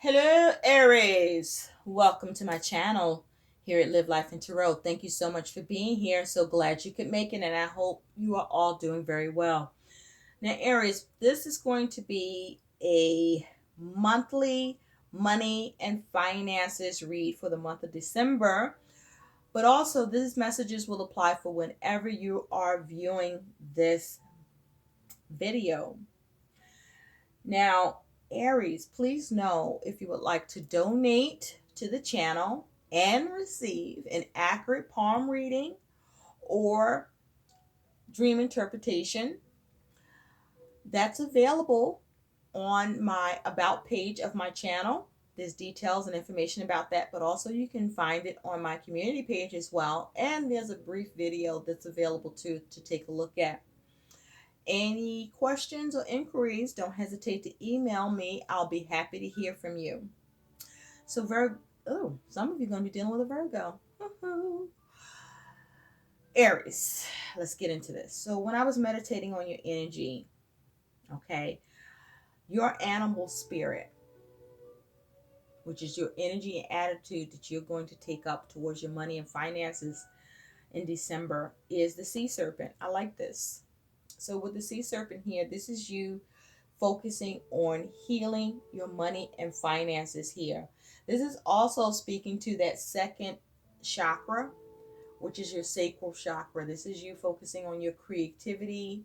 Hello, Aries. Welcome to my channel here at Live Life in Tarot. Thank you so much for being here. So glad you could make it, and I hope you are all doing very well. Now, Aries, this is going to be a monthly money and finances read for the month of December, but also these messages will apply for whenever you are viewing this video. Now, Aries, please know if you would like to donate to the channel and receive an accurate palm reading or dream interpretation, that's available on my about page of my channel. There's details and information about that, but also you can find it on my community page as well. And there's a brief video that's available to take a look at. Any questions or inquiries, don't hesitate to email me. I'll be happy to hear from you. So some of you are going to be dealing with a Virgo. Aries, let's get into this. So when I was meditating on your energy, okay, your animal spirit, which is your energy and attitude that you're going to take up towards your money and finances in December, is the sea serpent. I like this. So with the sea serpent here, this is you focusing on healing your money and finances here. This is also speaking to that second chakra, which is your sacral chakra. This is you focusing on your creativity,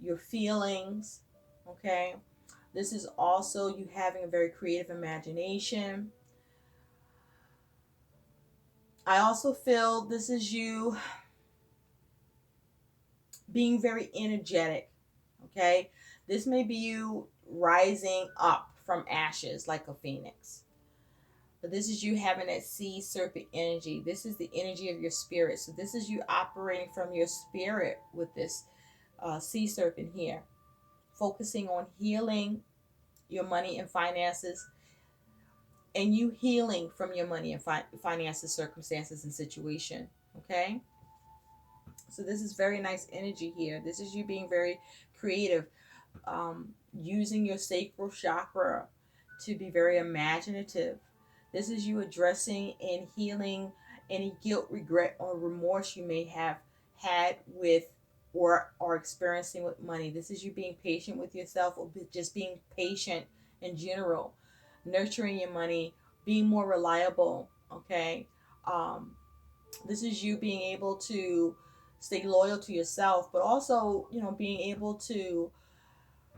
your feelings, okay? This is also you having a very creative imagination. I also feel this is you being very energetic, okay? This may be you rising up from ashes like a phoenix. But this is you having that sea serpent energy. This is the energy of your spirit. So this is you operating from your spirit with this sea serpent here. Focusing on healing your money and finances. And you healing from your money and finances, circumstances, and situation. Okay? So this is very nice energy here. This is you being very creative. Using your sacral chakra to be very imaginative. This is you addressing and healing any guilt, regret, or remorse you may have had with or are experiencing with money. This is you being patient with yourself, or just being patient in general. Nurturing your money, being more reliable, okay? This is you being able to stay loyal to yourself, but also, being able to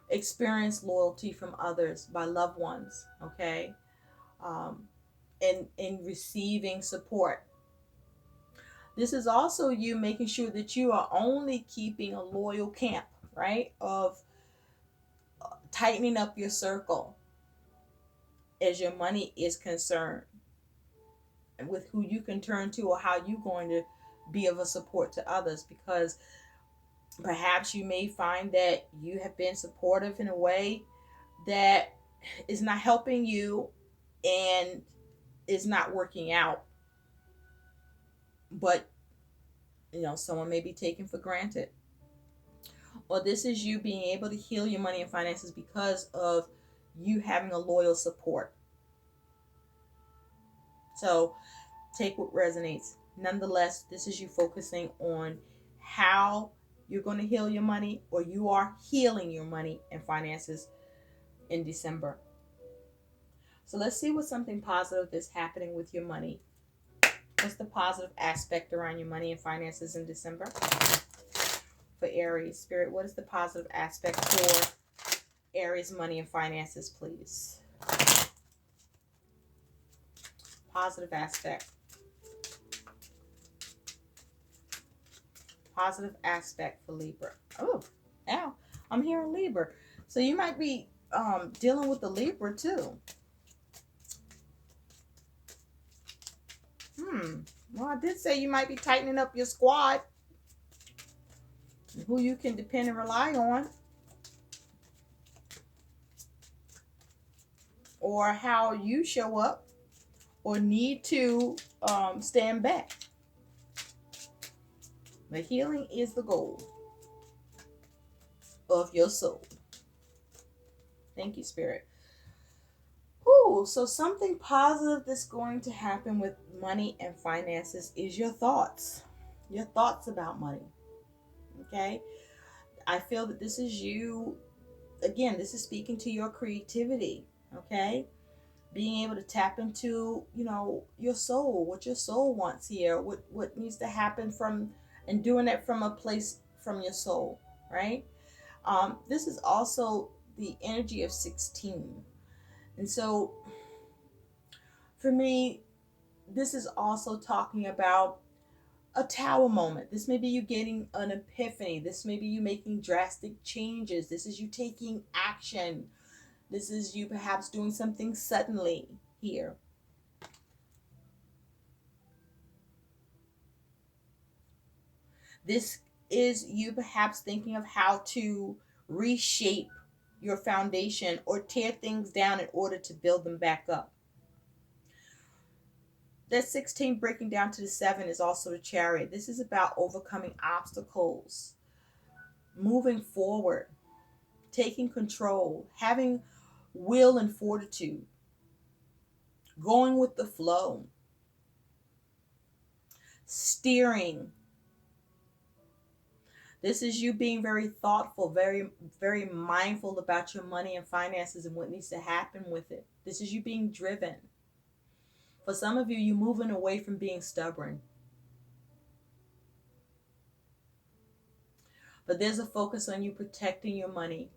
experience loyalty from others by loved ones, okay? And receiving support. This is also you making sure that you are only keeping a loyal camp, right? Of tightening up your circle as your money is concerned, and with who you can turn to or how you're going to be of a support to others, because perhaps you may find that you have been supportive in a way that is not helping you and is not working out, but someone may be taken for granted. Or this is you being able to heal your money and finances because of you having a loyal support. So take what resonates. Nonetheless, this is you focusing on how you're going to heal your money, or you are healing your money and finances in December. So let's see what's something positive that's happening with your money. What's the positive aspect around your money and finances in December? For Aries, Spirit, what is the positive aspect for Aries money and finances, please? Positive aspect. Positive aspect for Libra. Oh, now I'm hearing Libra. So you might be dealing with the Libra too. Well, I did say you might be tightening up your squad, who you can depend and rely on, or how you show up or need to stand back. The healing is the goal of your soul. Thank you, Spirit. So something positive that's going to happen with money and finances is your thoughts. Your thoughts about money. Okay? I feel that this is you, again, this is speaking to your creativity. Okay? Being able to tap into, your soul, what your soul wants here, what needs to happen from, and doing it from a place from your soul, right? This is also the energy of 16. And so for me, this is also talking about a tower moment. This may be you getting an epiphany. This may be you making drastic changes. This is you taking action. This is you perhaps doing something suddenly here. This is you perhaps thinking of how to reshape your foundation or tear things down in order to build them back up. That 16 breaking down to the 7 is also the Chariot. This is about overcoming obstacles, moving forward, taking control, having will and fortitude, going with the flow, steering. This is you being very thoughtful, very, very mindful about your money and finances and what needs to happen with it. This is you being driven. For some of you, you're moving away from being stubborn. But there's a focus on you protecting your money,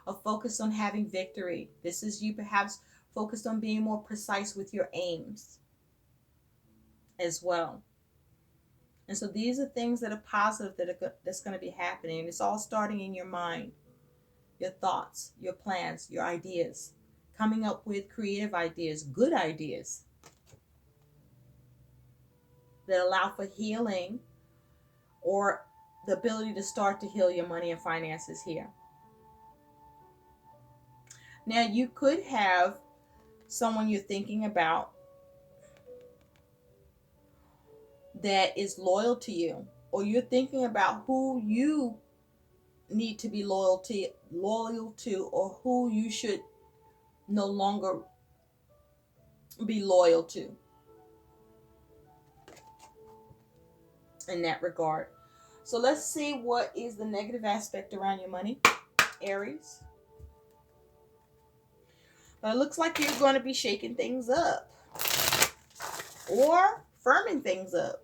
a focus on having victory. This is you perhaps focused on being more precise with your aims as well. And so these are things that are positive that's going to be happening. And it's all starting in your mind, your thoughts, your plans, your ideas, coming up with creative ideas, good ideas that allow for healing or the ability to start to heal your money and finances here. Now, you could have someone you're thinking about that is loyal to you, or you're thinking about who you need to be loyal to, or who you should no longer be loyal to in that regard. So let's see what is the negative aspect around your money, Aries. But it looks like you're going to be shaking things up or firming things up.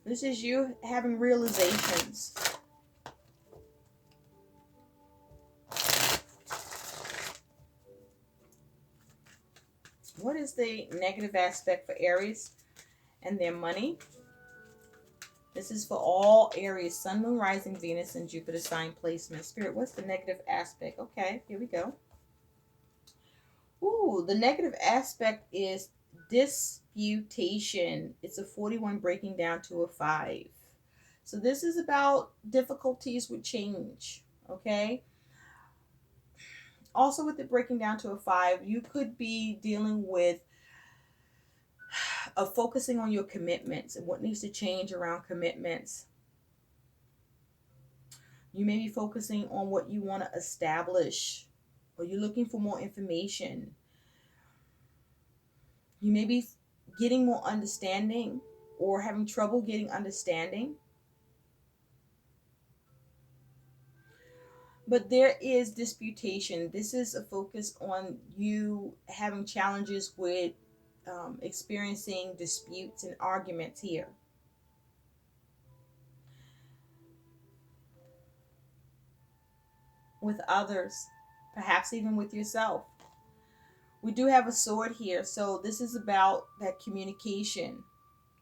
This is you having realizations. What is the negative aspect for Aries and their money? This is for all Aries, Sun, Moon, Rising, Venus, and Jupiter sign placement. Spirit, what's the negative aspect? Okay, here we go. Ooh, the negative aspect is disputation. It's a 41 breaking down to a 5. So this is about difficulties with change, okay? Also with it breaking down to a 5, you could be dealing with focusing on your commitments and what needs to change around commitments. You may be focusing on what you want to establish, or you're looking for more information. You may be getting more understanding or having trouble getting understanding. But there is disputation. This is a focus on you having challenges with experiencing disputes and arguments here. With others, perhaps even with yourself. We do have a sword here, so this is about that communication.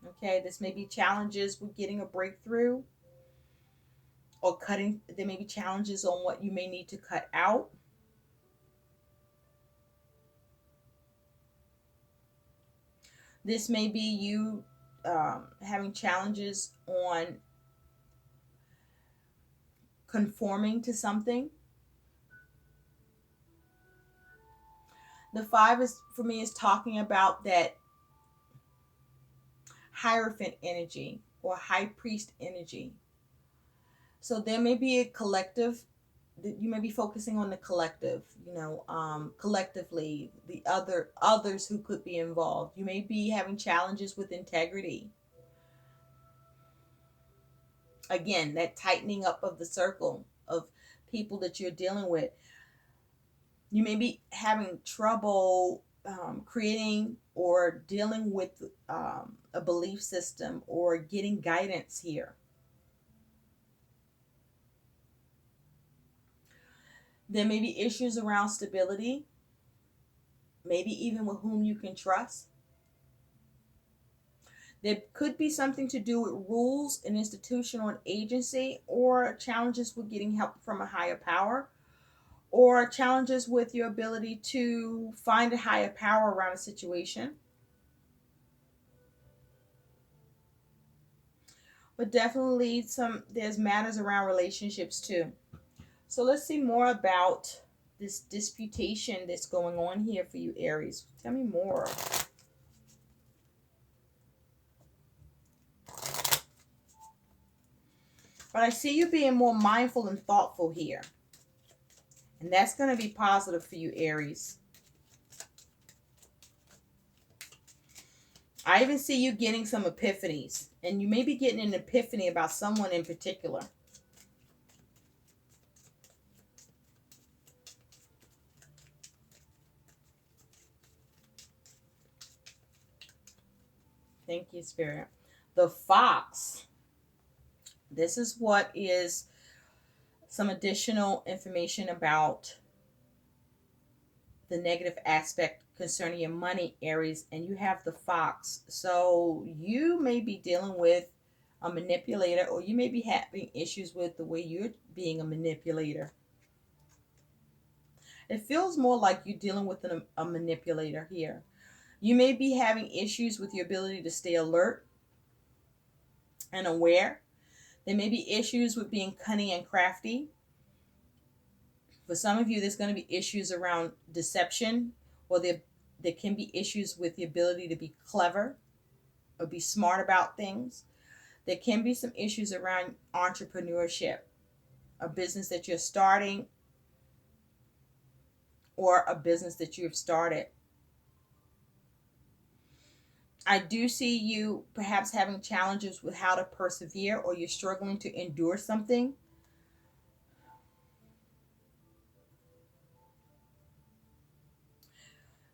Okay, this may be challenges with getting a breakthrough or cutting. There may be challenges on what you may need to cut out. This may be you having challenges on conforming to something. The 5 is, for me, is talking about that Hierophant energy or high priest energy. So there may be a collective, you may be focusing on the collective, collectively, the others who could be involved. You may be having challenges with integrity. Again, that tightening up of the circle of people that you're dealing with. You may be having trouble creating or dealing with a belief system or getting guidance here. There may be issues around stability, maybe even with whom you can trust. There could be something to do with rules and institutional and agency, or challenges with getting help from a higher power, or challenges with your ability to find a higher power around a situation. But definitely there's matters around relationships too. So let's see more about this disputation that's going on here for you, Aries. Tell me more. But I see you being more mindful and thoughtful here. And that's going to be positive for you, Aries. I even see you getting some epiphanies. And you may be getting an epiphany about someone in particular. Thank you, Spirit. The fox. This is what is some additional information about the negative aspect concerning your money, Aries, and you have the fox. So you may be dealing with a manipulator, or you may be having issues with the way you're being a manipulator. It feels more like you're dealing with a manipulator here. You may be having issues with your ability to stay alert and aware. There may be issues with being cunning and crafty. For some of you, there's going to be issues around deception, or there can be issues with the ability to be clever or be smart about things. There can be some issues around entrepreneurship, a business that you're starting, or a business that you've started. I do see you perhaps having challenges with how to persevere, or you're struggling to endure something.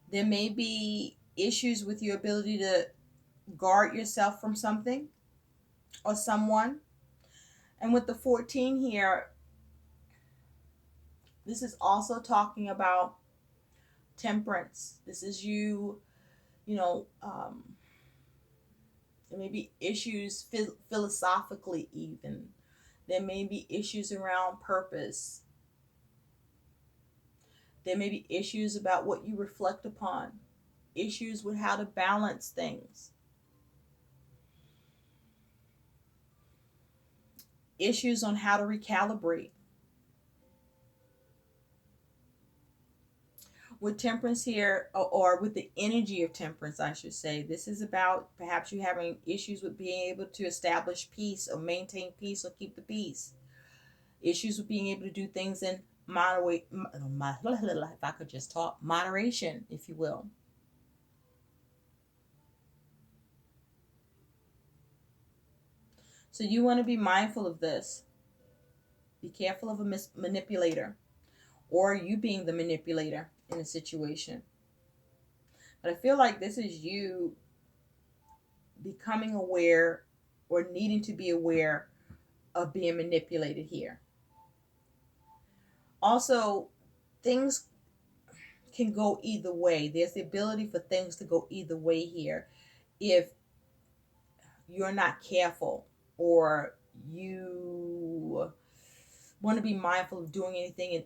There may be issues with your ability to guard yourself from something or someone. And with the 14 here, this is also talking about temperance. This is you know, there may be issues philosophically, even. There may be issues around purpose. There may be issues about what you reflect upon, issues with how to balance things, issues on how to recalibrate. With temperance here, or with the energy of temperance, I should say, this is about perhaps you having issues with being able to establish peace or maintain peace or keep the peace. Issues with being able to do things in moderate, if I could just talk, moderation, if you will. So you want to be mindful of this. Be careful of a manipulator, or you being the manipulator in a situation. But I feel like this is you becoming aware, or needing to be aware of being manipulated here. Also, things can go either way. There's the ability for things to go either way here if you're not careful, or you want to be mindful of doing anything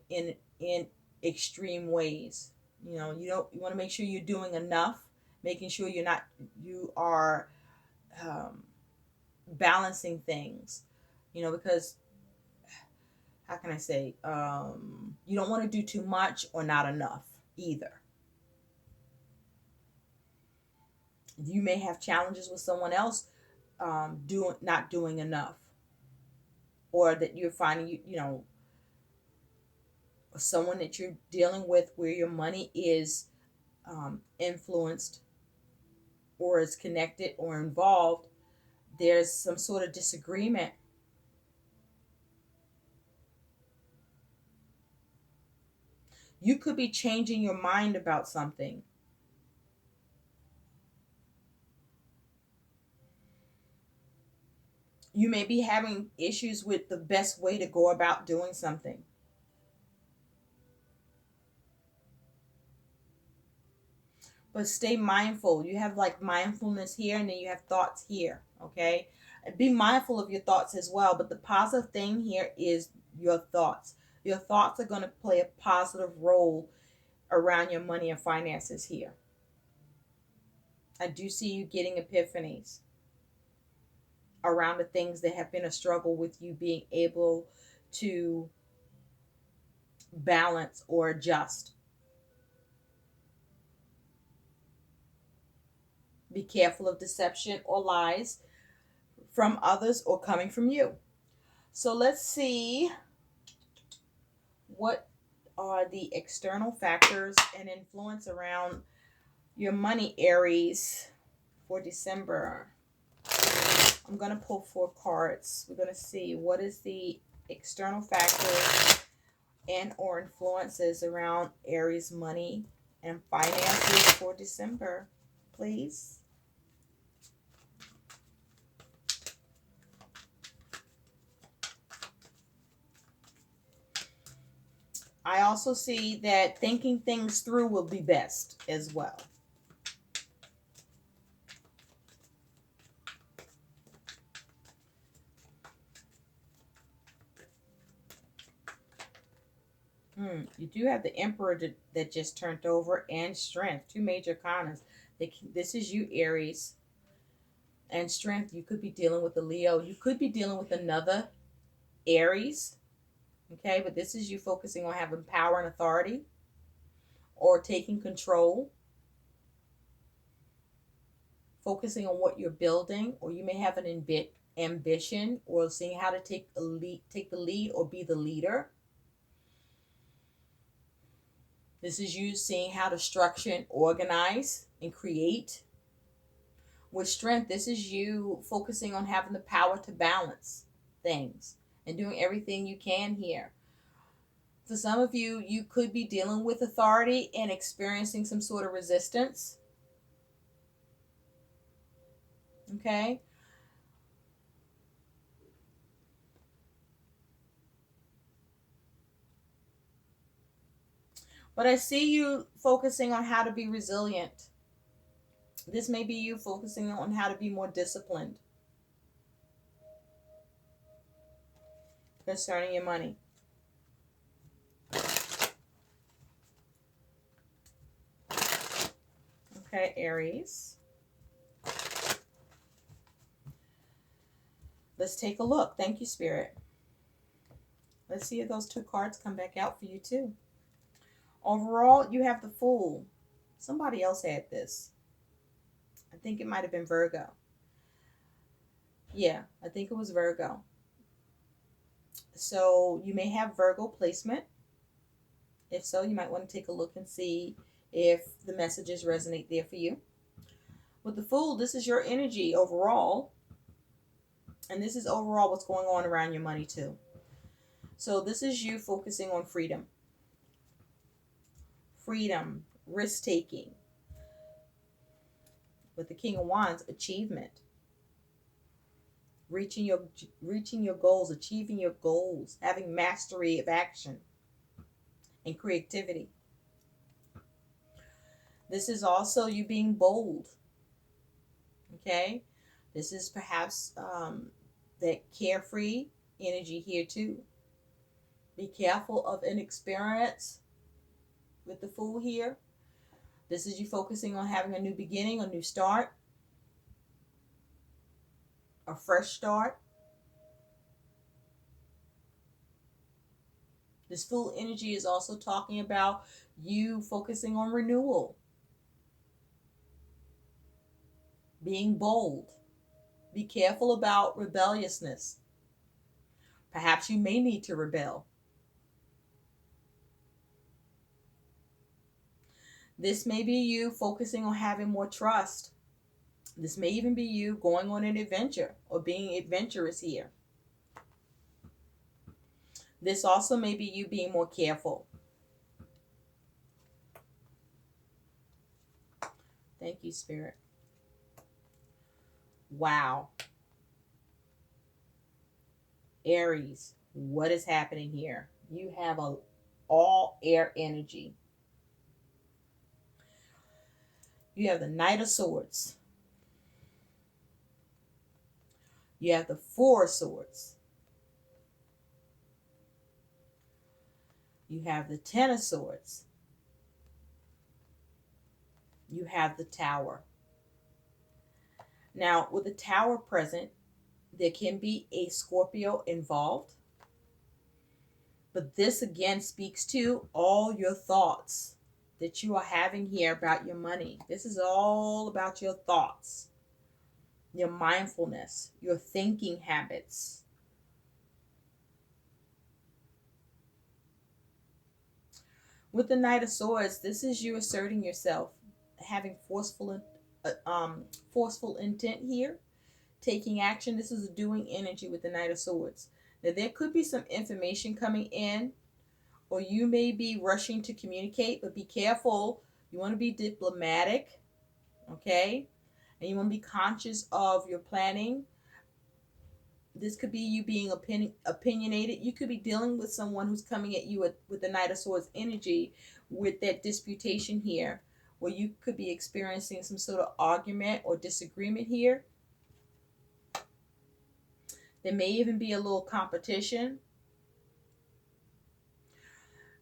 in extreme ways. You want to make sure you're doing enough, making sure you are um, balancing things, because how can I say, you don't want to do too much or not enough either. You may have challenges with someone else not doing enough, or that you're finding, someone that you're dealing with where your money is influenced or is connected or involved, there's some sort of disagreement. You could be changing your mind about something. You may be having issues with the best way to go about doing something. But stay mindful. You have like mindfulness here and then you have thoughts here, okay? Be mindful of your thoughts as well, but the positive thing here is your thoughts. Your thoughts are going to play a positive role around your money and finances here. I do see you getting epiphanies around the things that have been a struggle with you being able to balance or adjust. Be careful of deception or lies from others or coming from you. So let's see what are the external factors and influence around your money, Aries, for December. I'm going to pull 4 cards. We're going to see what is the external factors and or influences around Aries money and finances for December, please. I also see that thinking things through will be best as well. You do have the Emperor that just turned over and Strength, two major arcanas. This is you, Aries. And Strength, you could be dealing with a Leo. You could be dealing with another Aries. Okay, but this is you focusing on having power and authority or taking control, focusing on what you're building, or you may have an ambition or seeing how to take the lead or be the leader. This is you seeing how to structure and organize and create. With Strength, this is you focusing on having the power to balance things and doing everything you can here. For some of you, you could be dealing with authority and experiencing some sort of resistance. Okay? But I see you focusing on how to be resilient. This may be you focusing on how to be more disciplined concerning your money. Okay, Aries. Let's take a look. Thank you, Spirit. Let's see if those 2 cards come back out for you too. Overall, you have the Fool. Somebody else had this. I think it might have been Virgo. Yeah, I think it was Virgo. So you may have Virgo placement. If so, you might want to take a look and see if the messages resonate there for you. With the Fool, this is your energy overall. And this is overall what's going on around your money too. So this is you focusing on freedom. Freedom, risk-taking. With the King of Wands, achievement. Reaching your goals, achieving your goals, having mastery of action and creativity. This is also you being bold. Okay? This is perhaps that carefree energy here too. Be careful of inexperience with the Fool here. This is you focusing on having a new beginning, a new start, a fresh start. This Fool energy is also talking about you focusing on renewal, being bold. Be careful about rebelliousness. Perhaps you may need to rebel. This may be you focusing on having more trust. This may even be you going on an adventure or being adventurous here. This also may be you being more careful. Thank you, Spirit. Wow. Aries, what is happening here? You have a all air energy. You have the Knight of Swords. You have the Four of Swords. You have the Ten of Swords. You have the Tower. Now, with the Tower present, there can be a Scorpio involved. But this again speaks to all your thoughts that you are having here about your money. This is all about your thoughts, your mindfulness, your thinking habits. With the Knight of Swords, this is you asserting yourself, having forceful intent here, taking action. This is a doing energy with the Knight of Swords. Now, there could be some information coming in, or you may be rushing to communicate, but be careful. You want to be diplomatic, okay? And you want to be conscious of your planning. This could be you being opinionated. You could be dealing with someone who's coming at you with the Knight of Swords energy, with that disputation here, where you could be experiencing some sort of argument or disagreement here. There may even be a little competition.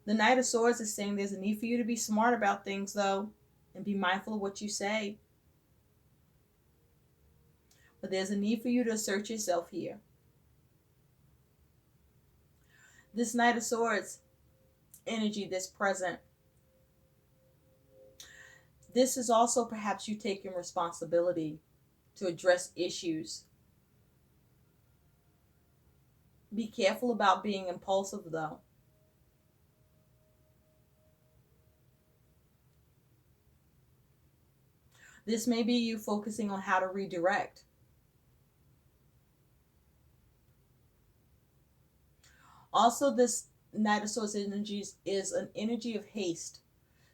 The Knight of Swords is saying there's a need for you to be smart about things, though, and be mindful of what you say. But there's a need for you to assert yourself here. This Knight of Swords energy that's present, this is also perhaps you taking responsibility to address issues. Be careful about being impulsive, though. This may be you focusing on how to redirect. Also, this Knight of Swords energy is an energy of haste.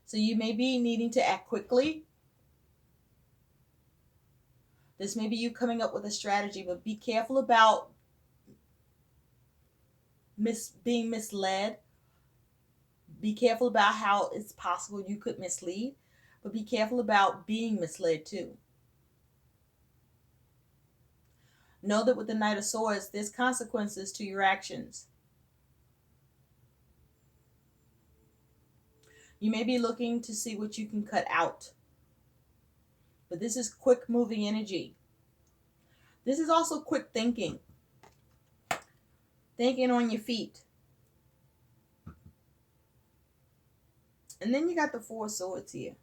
So you may be needing to act quickly. This may be you coming up with a strategy, but be careful about being misled. Be careful about how it's possible you could mislead, but be careful about being misled too. Know that with the Knight of Swords, there's consequences to your actions. You may be looking to see what you can cut out, but this is quick moving energy. This is also quick thinking, thinking on your feet. And then you got the Four of Swords here.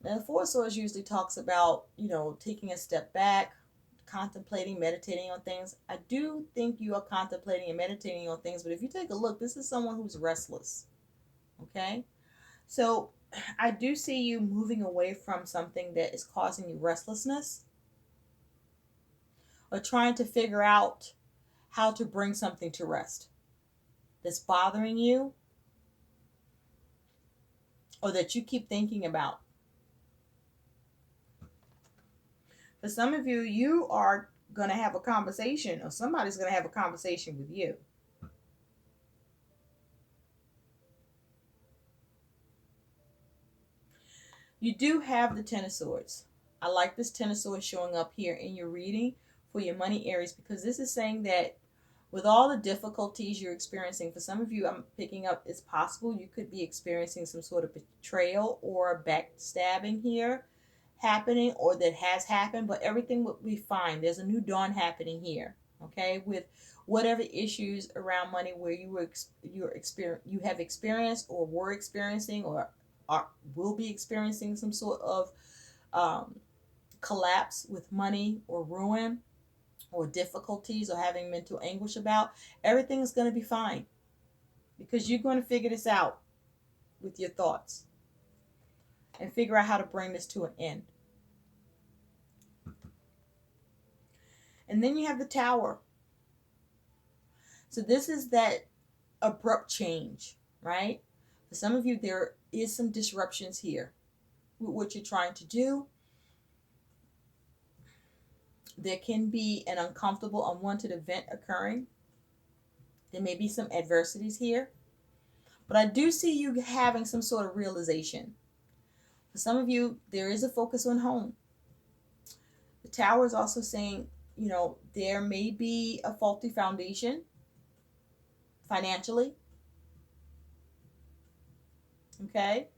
Now, the Four of Swords usually talks about, taking a step back, contemplating, meditating on things. I do think you are contemplating and meditating on things, but if you take a look, this is someone who's restless. Okay? So I do see you moving away from something that is causing you restlessness, or trying to figure out how to bring something to rest that's bothering you, or that you keep thinking about. For some of you, you are going to have a conversation, or somebody's going to have a conversation with you. You do have the Ten of Swords. I like this Ten of Swords showing up here in your reading for your money, Aries, because this is saying that with all the difficulties you're experiencing, for some of you, I'm picking up, it's possible you could be experiencing some sort of betrayal or backstabbing here happening, or that has happened, but everything will be fine. There's a new dawn happening here, okay? With whatever issues around money where you have experienced or were experiencing, or will be experiencing some sort of collapse with money or ruin, or difficulties or having mental anguish about, everything is going to be fine because you're going to figure this out with your thoughts and figure out how to bring this to an end. And then you have the Tower. So this is that abrupt change, right? For some of you, there is some disruptions here with what you're trying to do. There can be an uncomfortable, unwanted event occurring. There may be some adversities here. But I do see you having some sort of realization. For some of you, there is a focus on home. The Tower is also saying, there may be a faulty foundation financially. Okay?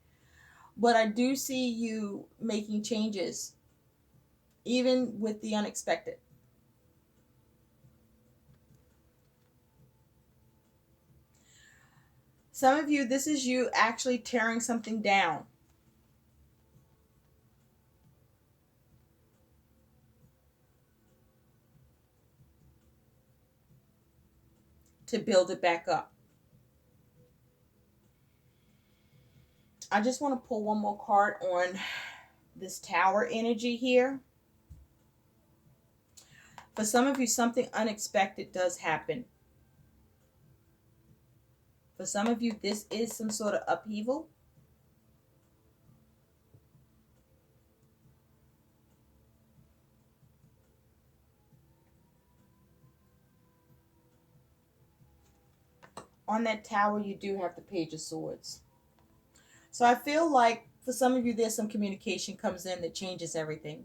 But I do see you making changes, even with the unexpected. Some of you, this is you actually tearing something down. To build it back up. I just want to pull one more card on this Tower energy here. For some of you, something unexpected does happen. For some of you, this is some sort of upheaval. On that Tower, you do have the Page of Swords. So I feel like for some of you, there's some communication comes in that changes everything.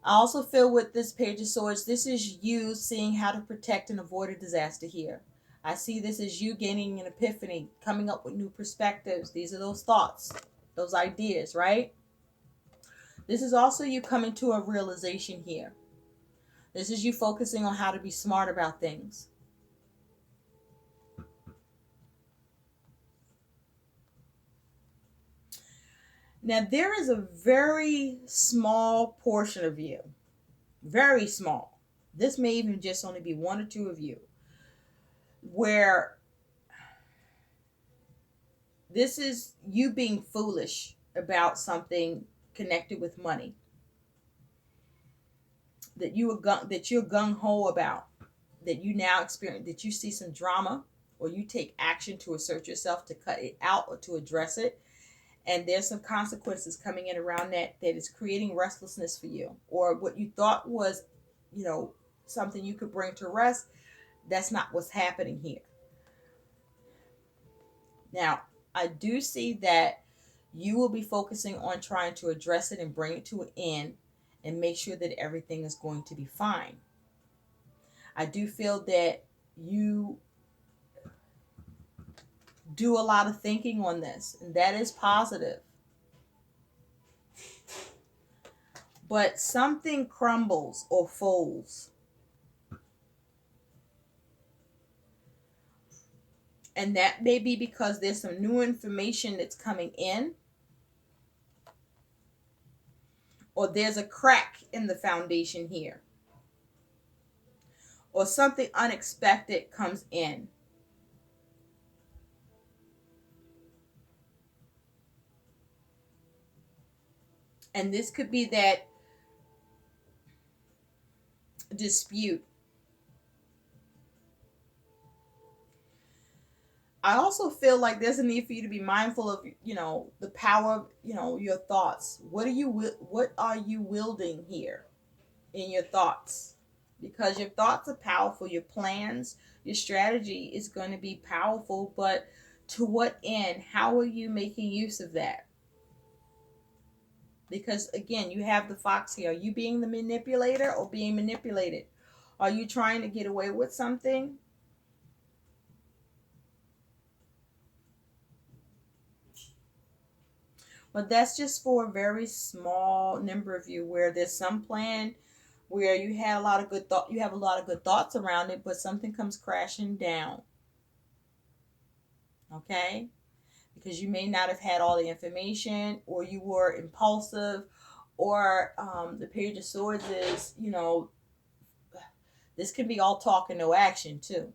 I also feel with this Page of Swords, this is you seeing how to protect and avoid a disaster here. I see this as you gaining an epiphany, coming up with new perspectives. These are those thoughts, those ideas, right? This is also you coming to a realization here. This is you focusing on how to be smart about things. Now, there is a very small portion of you, very small. This may even just only be one or two of you, where this is you being foolish about something connected with money that you're gung ho about, that you now experience, that you see some drama or you take action to assert yourself to cut it out or to address it. And there's some consequences coming in around that is creating restlessness for you, or what you thought was, something you could bring to rest. That's not what's happening here. Now, I do see that you will be focusing on trying to address it and bring it to an end and make sure that everything is going to be fine. I do feel that you do a lot of thinking on this, and that is positive. But something crumbles or folds. And that may be because there's some new information that's coming in, or there's a crack in the foundation here, or something unexpected comes in. And this could be that dispute. I also feel like there's a need for you to be mindful of, the power of, your thoughts. What are you wielding here in your thoughts? Because your thoughts are powerful, your plans, your strategy is going to be powerful, but to what end? How are you making use of that? Because again, you have the fox here. Are you being the manipulator or being manipulated? Are you trying to get away with something? But that's just for a very small number of you, where there's some plan where you had a lot of good thought, you have a lot of good thoughts around it, but something comes crashing down. Okay? Because you may not have had all the information, or you were impulsive, or the Page of Swords is, This can be all talk and no action too.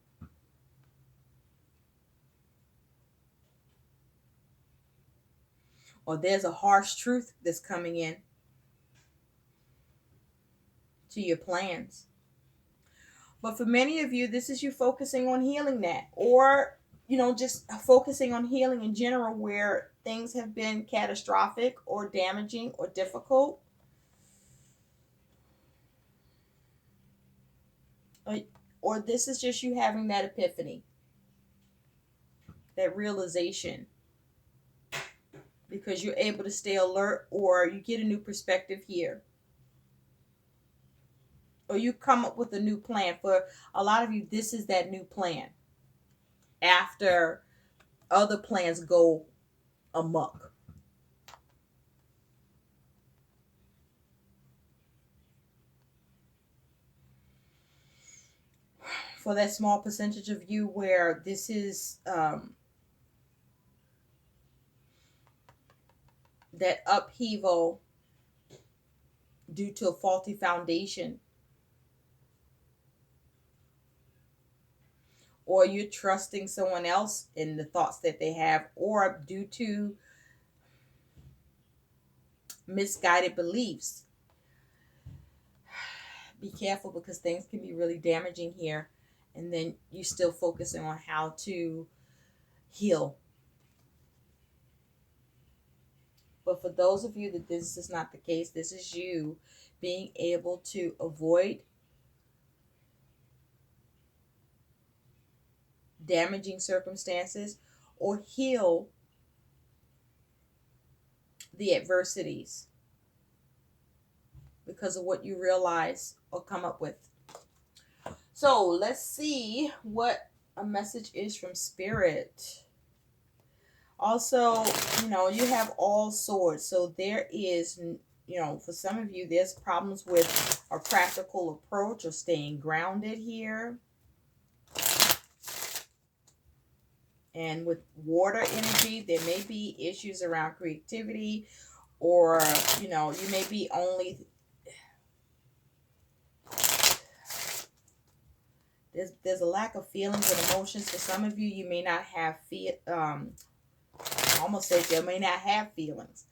Or there's a harsh truth that's coming in to your plans. But for many of you, this is you focusing on healing that, or just focusing on healing in general where things have been catastrophic or damaging or difficult. Or this is just you having that epiphany, that realization, because you're able to stay alert, or you get a new perspective here, or you come up with a new plan. For a lot of you, this is that new plan after other plans go amok. For that small percentage of you where this is that upheaval due to a faulty foundation, or you're trusting someone else in the thoughts that they have, or due to misguided beliefs. Be careful, because things can be really damaging here, and then you're still focusing on how to heal. But for those of you that this is not the case, this is you being able to avoid damaging circumstances or heal the adversities because of what you realize or come up with. So let's see what a message is from Spirit. Also, you have all swords. So there is, for some of you, there's problems with a practical approach or staying grounded here. And with water energy, there may be issues around creativity, or, you may be only... There's a lack of feelings and emotions. For some of you, you may not have almost say you may not have feelings.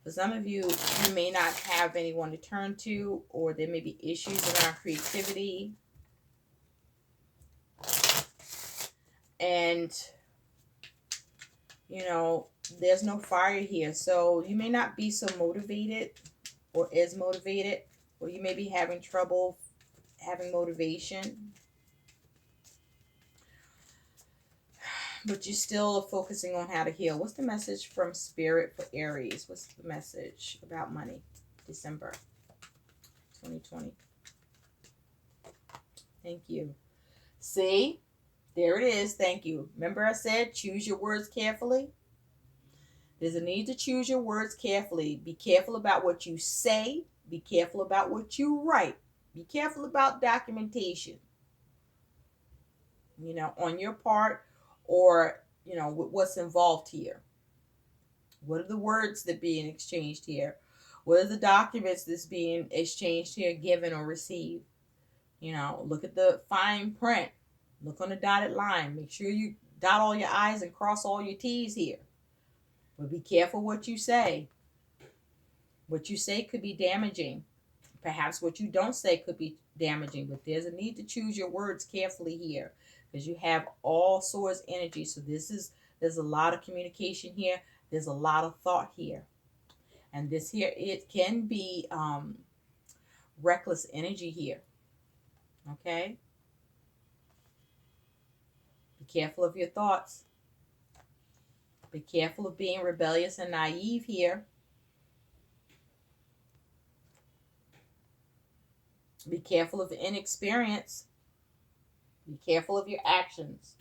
For some of you, you may not have anyone to turn to, or there may be issues around creativity. And, there's no fire here. So you may not be so motivated or as motivated, or you may be having trouble having motivation. But you still are focusing on how to heal. What's the message from Spirit for Aries? What's the message about money? December 2020. Thank you. See? There it is. Thank you. Remember I said choose your words carefully? There's a need to choose your words carefully. Be careful about what you say. Be careful about what you write. Be careful about documentation. On your part, or with what's involved here. What are the words that are being exchanged here? What are the documents that's being exchanged here, given or received? Look at the fine print. Look on the dotted line. Make sure you dot all your I's and cross all your T's here. But be careful what you say. What you say could be damaging. Perhaps what you don't say could be damaging, but there's a need to choose your words carefully here, because you have all swords energy. So there's a lot of communication here. There's a lot of thought here. And this here, it can be reckless energy here. Okay? Be careful of your thoughts. Be careful of being rebellious and naive here. Be careful of inexperience. Be careful of your actions.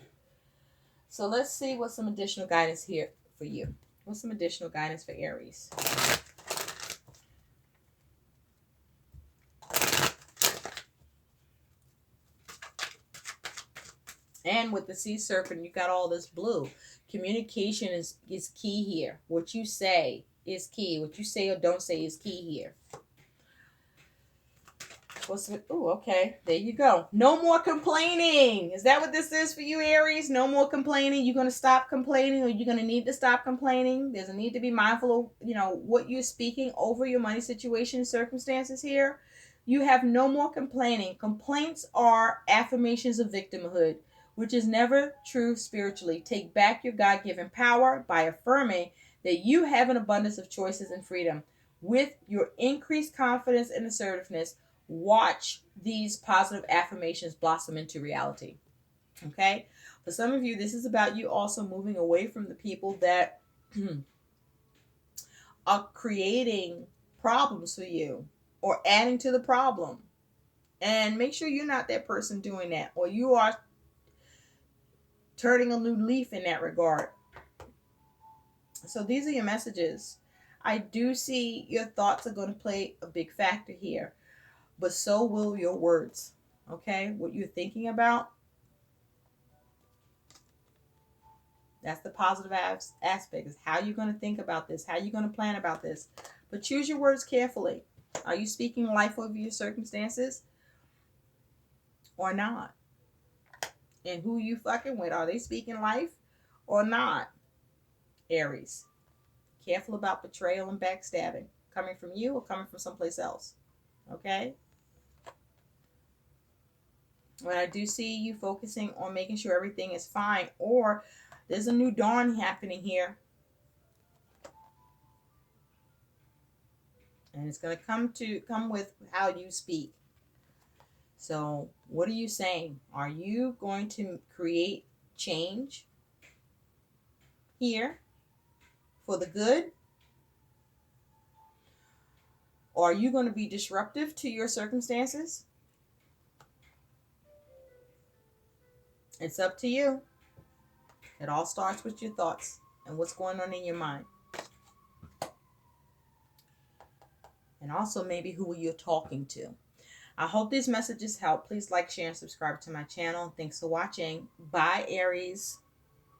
So let's see what's some additional guidance here for you. What's some additional guidance for Aries? And with the sea serpent, you got all this blue. Communication is key here. What you say is key. What you say or don't say is key here. Oh, okay. There you go. No more complaining. Is that what this is for you, Aries? No more complaining. You're going to stop complaining, or you're going to need to stop complaining. There's a need to be mindful of, what you're speaking over your money situation circumstances here. You have no more complaining. Complaints are affirmations of victimhood, which is never true spiritually. Take back your God-given power by affirming that you have an abundance of choices and freedom. With your increased confidence and assertiveness, watch these positive affirmations blossom into reality. Okay? For some of you, this is about you also moving away from the people that are creating problems for you or adding to the problem. And make sure you're not that person doing that, or you are turning a new leaf in that regard. So these are your messages. I do see your thoughts are going to play a big factor here, but so will your words. Okay? What you're thinking about, that's the positive aspect, is how you're going to think about this, how you're going to plan about this. But choose your words carefully. Are you speaking life over your circumstances or not? And who you fucking with, are they speaking life or not? Aries, careful about betrayal and backstabbing, coming from you or coming from someplace else. Okay? When I do see you focusing on making sure everything is fine, or there's a new dawn happening here, and it's going to come with how you speak. So what are you saying? Are you going to create change here for the good, or are you going to be disruptive to your circumstances? It's up to you. It all starts with your thoughts and what's going on in your mind, and also maybe who you're talking to. I hope these messages help. Please like, share, and subscribe to my channel. Thanks for watching. Bye, Aries.